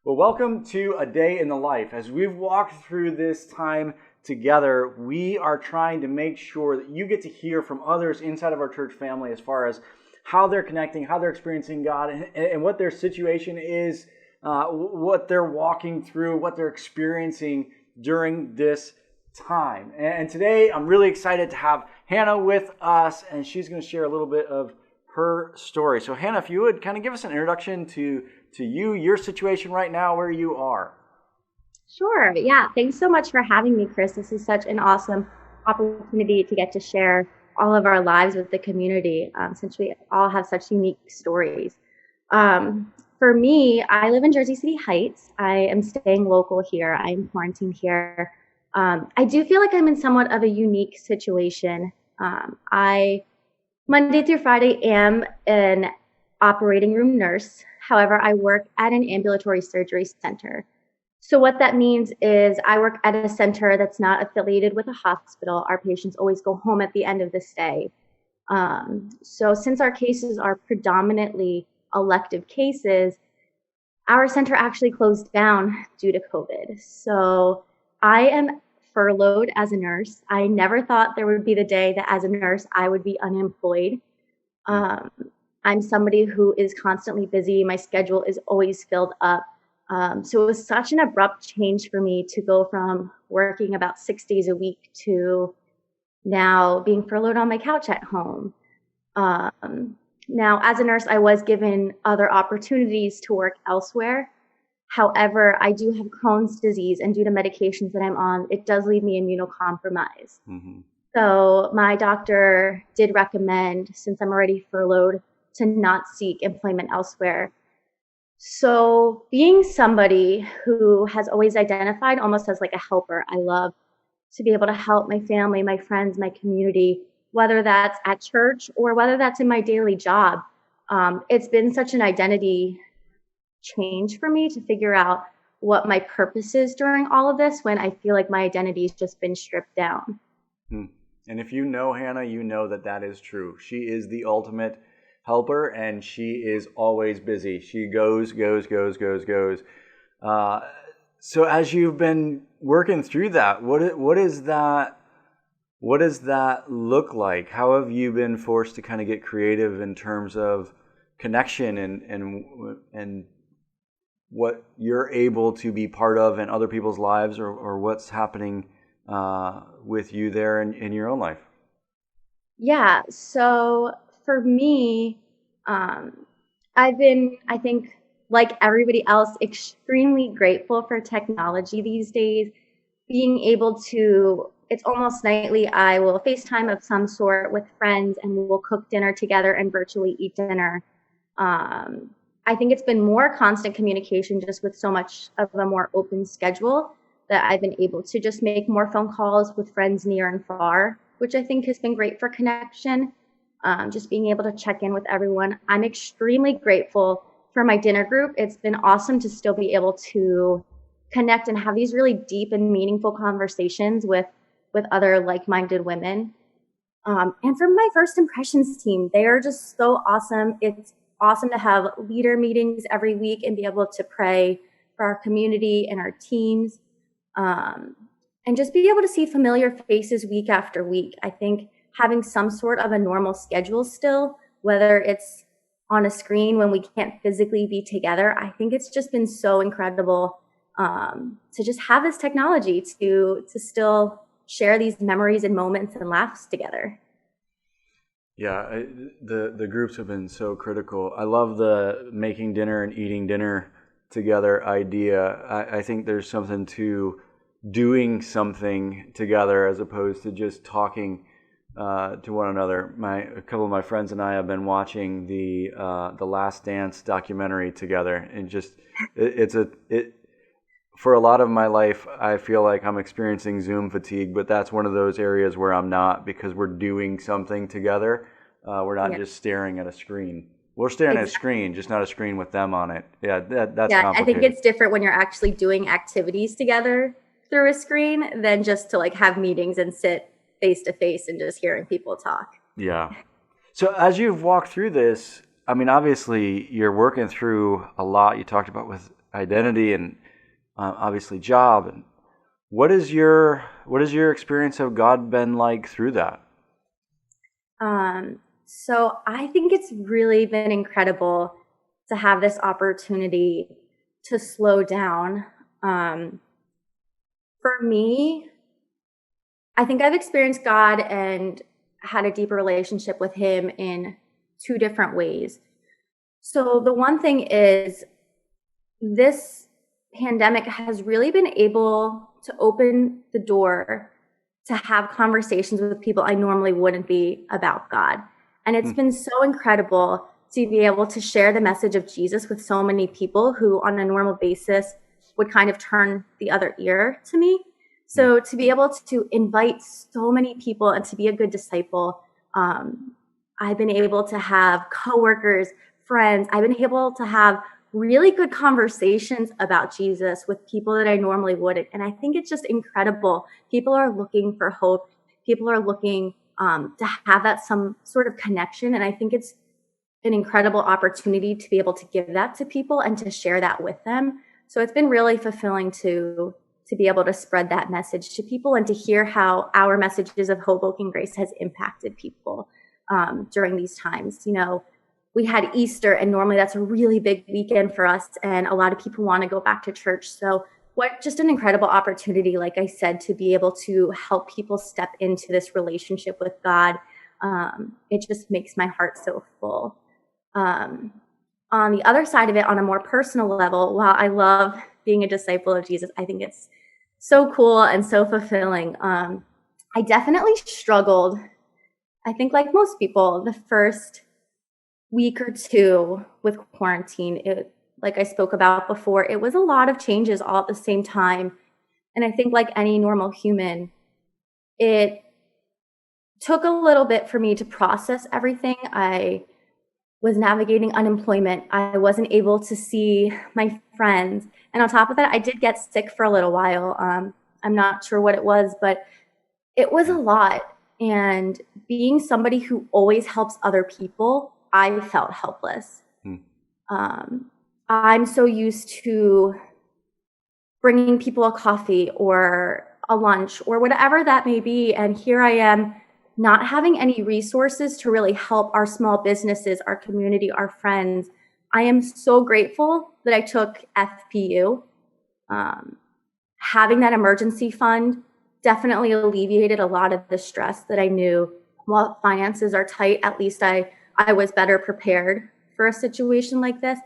Well, welcome to A Day in the Life. As we've walked through this time together, we are trying to make sure that you get to hear from others inside of our church family as far as how they're connecting, how they're experiencing God, and what their situation is, what they're walking through, what they're experiencing during this time. And today, I'm really excited to have Hannah with us, and she's going to share a little bit of her story. So Hannah, if you would kind of give us an introduction to you, your situation right now, where you are. Sure. Yeah. Thanks so much for having me, Chris. This is such an awesome opportunity to get to share all of our lives with the community, since we all have such unique stories. For me, I live in Jersey City Heights. I am staying local here. I'm quarantined here. I do feel like I'm in somewhat of a unique situation. I Monday through Friday am an operating room nurse. However, I work at an ambulatory surgery center. So what that means is I work at a center that's not affiliated with a hospital. Our patients always go home at the end of the stay. So since our cases are predominantly elective cases, our center actually closed down due to COVID. So I am furloughed as a nurse. I never thought there would be the day that as a nurse I would be unemployed. I'm somebody who is constantly busy. My schedule is always filled up. So it was such an abrupt change for me to go from working about 6 days a week to now being furloughed on my couch at home. Now, as a nurse, I was given other opportunities to work elsewhere. However, I do have Crohn's disease, and due to medications that I'm on, it does leave me immunocompromised. Mm-hmm. So my doctor did recommend, since I'm already furloughed, to not seek employment elsewhere. So being somebody who has always identified almost as like a helper, I love to be able to help my family, my friends, my community, whether that's at church or whether that's in my daily job. It's been such an identity change for me to figure out what my purpose is during all of this when I feel like my identity has just been stripped down. And if you know Hannah, you know that that is true. She is the ultimate helper, and she is always busy. She goes. So as you've been working through that, what does that look like? How have you been forced to kind of get creative in terms of connection and what you're able to be part of in other people's lives, or what's happening with you there in your own life? Yeah, so for me, I've been, I think, like everybody else, extremely grateful for technology these days. Being able to, it's almost nightly, I will FaceTime of some sort with friends and we'll cook dinner together and virtually eat dinner. I think it's been more constant communication just with so much of a more open schedule that I've been able to just make more phone calls with friends near and far, which I think has been great for connection. Just being able to check in with everyone. I'm extremely grateful for my dinner group. It's been awesome to still be able to connect and have these really deep and meaningful conversations with other like-minded women. And for my first impressions team, they are just so awesome. It's awesome to have leader meetings every week and be able to pray for our community and our teams. And just be able to see familiar faces week after week. I think having some sort of a normal schedule still, whether it's on a screen when we can't physically be together, I think it's just been so incredible to just have this technology to still share these memories and moments and laughs together. Yeah, the groups have been so critical. I love the making dinner and eating dinner together idea. I think there's something to doing something together as opposed to just talking to one another. A couple of my friends and I have been watching the Last Dance documentary together, and just for a lot of my life, I feel like I'm experiencing Zoom fatigue, but that's one of those areas where I'm not, because we're doing something together. We're not just staring at a screen. We're staring at a screen, just not a screen with them on it. Yeah, that's complicated. I think it's different when you're actually doing activities together through a screen than just to like have meetings and sit face to face and just hearing people talk. Yeah. So as you've walked through this, I mean, obviously you're working through a lot. You talked about with identity and obviously job. And what is your experience of God been like through that? So I think it's really been incredible to have this opportunity to slow down. For me, I think I've experienced God and had a deeper relationship with Him in two different ways. So the one thing is, this pandemic has really been able to open the door to have conversations with people I normally wouldn't be about God. And it's been so incredible to be able to share the message of Jesus with so many people who on a normal basis would kind of turn the other ear to me. So to be able to invite so many people and to be a good disciple, I've been able to have coworkers, friends, I've been able to have really good conversations about Jesus with people that I normally wouldn't. And I think it's just incredible. People are looking for hope. People are looking to have that some sort of connection. And I think it's an incredible opportunity to be able to give that to people and to share that with them. So it's been really fulfilling to be able to spread that message to people and to hear how our messages of Hoboken Grace has impacted people during these times. You know, we had Easter, and normally that's a really big weekend for us, and a lot of people want to go back to church. So what just an incredible opportunity, like I said, to be able to help people step into this relationship with God. It just makes my heart so full. On the other side of it, on a more personal level, while I love being a disciple of Jesus, I think it's so cool and so fulfilling. I definitely struggled, I think like most people, the first week or two with quarantine. It, like I spoke about before, it was a lot of changes all at the same time. And I think like any normal human, it took a little bit for me to process everything. I was navigating unemployment. I wasn't able to see my friends. And on top of that, I did get sick for a little while. I'm not sure what it was, but it was a lot. And being somebody who always helps other people, I felt helpless. I'm so used to bringing people a coffee or a lunch or whatever that may be. And here I am not having any resources to really help our small businesses, our community, our friends. I am so grateful that I took FPU. Having that emergency fund definitely alleviated a lot of the stress that I knew. While finances are tight, at least I was better prepared for a situation like this.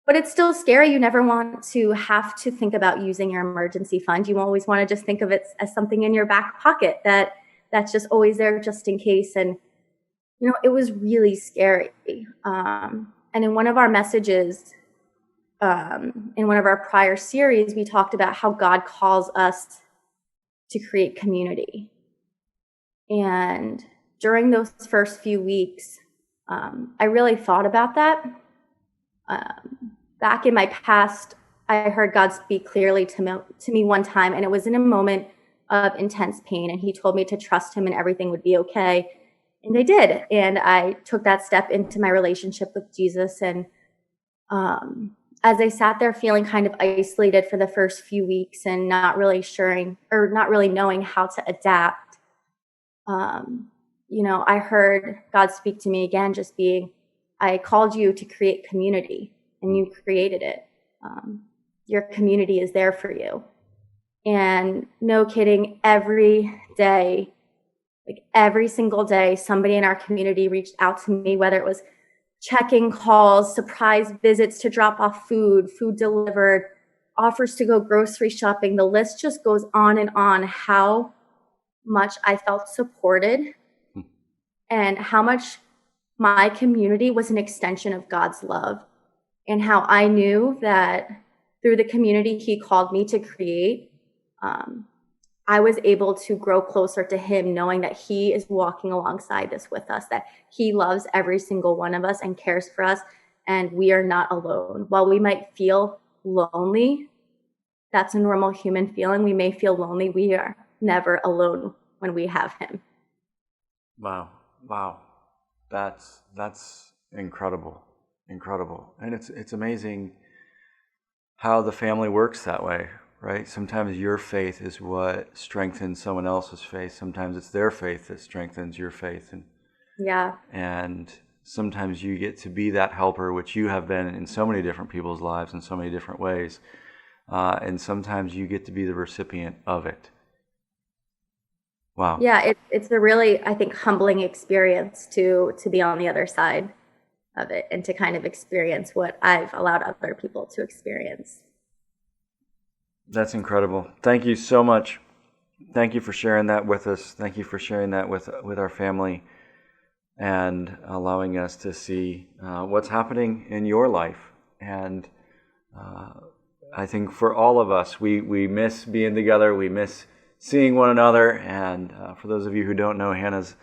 But it's still scary. You never want to have to think about using your emergency fund. You always want to just think of it as something in your back pocket that's just always there just in case. And, you know, it was really scary. And in one of our messages, in one of our prior series, we talked about how God calls us to create community. And during those first few weeks, I really thought about that. Back in my past, I heard God speak clearly to me one time, and it was in a moment of intense pain, and He told me to trust Him and everything would be okay. And I did. And I took that step into my relationship with Jesus. And as I sat there feeling kind of isolated for the first few weeks and not really knowing how to adapt, you know, I heard God speak to me again, just being, I called you to create community, and you created it. Your community is there for you. And no kidding, every day, like every single day, somebody in our community reached out to me, whether it was checking calls, surprise visits to drop off food delivered, offers to go grocery shopping. The list just goes on and on, how much I felt supported and how much my community was an extension of God's love, and how I knew that through the community He called me to create, I was able to grow closer to Him, knowing that He is walking alongside us with us, that He loves every single one of us and cares for us, and we are not alone. While we might feel lonely, that's a normal human feeling. We may feel lonely. We are never alone when we have Him. Wow. That's incredible. And it's amazing how the family works that way, right? Sometimes your faith is what strengthens someone else's faith. Sometimes it's their faith that strengthens your faith. And sometimes you get to be that helper, which you have been in so many different people's lives in so many different ways. And sometimes you get to be the recipient of it. Wow. Yeah, it's a really, I think, humbling experience to be on the other side of it and to kind of experience what I've allowed other people to experience. That's incredible. Thank you so much. Thank you for sharing that with us. Thank you for sharing that with our family and allowing us to see what's happening in your life. And I think for all of us, we miss being together. We miss seeing one another. And for those of you who don't know, Hannah's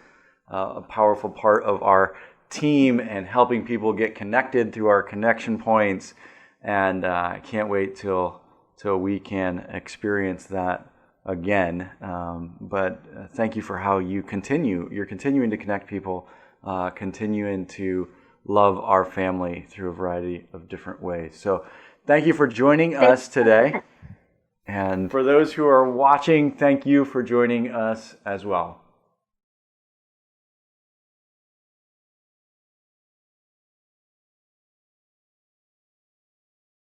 a powerful part of our team and helping people get connected through our connection points. And I can't wait till we can experience that again. But thank you for how you're continuing to connect people, continuing to love our family through a variety of different ways. So thank you for joining us today. And for those who are watching, thank you for joining us as well.